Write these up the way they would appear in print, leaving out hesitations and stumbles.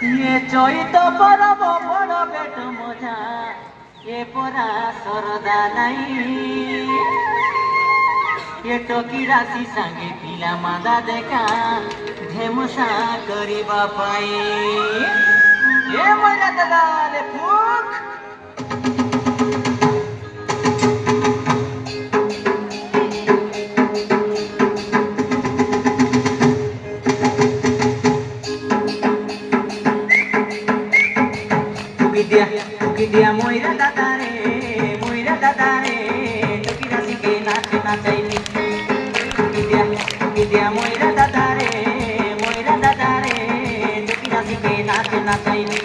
ये चैत परब बड़ पेट मजा ये परा सरदा नहीं ये टोकी राशि संगे पिला मादा देखा धेमुसा करिबा पाई ये मजा दलाले फूक dia moira dadare toki rasi ke nache nachaini dia moira dadare toki rasi ke nache nachaini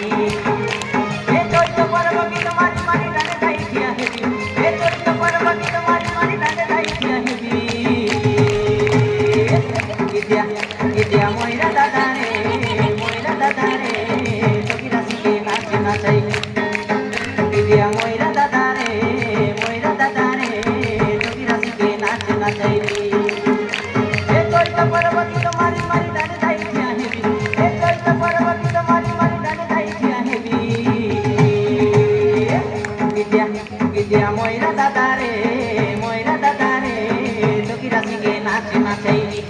e choito parab ki tomari mari dane dai kiya hebi e choito parab ki tomari mari dane dai kiya hebi dia moira dadare toki rasi ke nache nachaini dia moira dadare toki rasi ke nache nachaini e choita parvati tomari mari dane dai kiya hebi e choita parvati tomari mari dane dai kiya hebi dia moira dadare toki rasi ke nache nachaini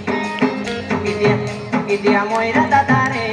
dia moira dadare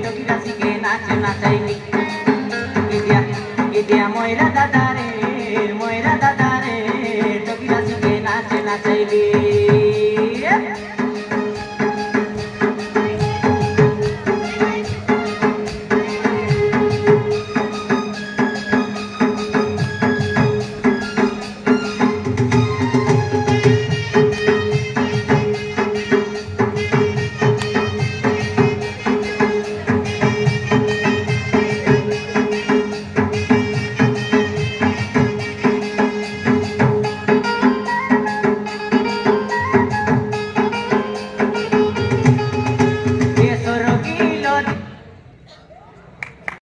toki rasi ke nache nachaini dia moira dadare toki rasi ke nache nachaini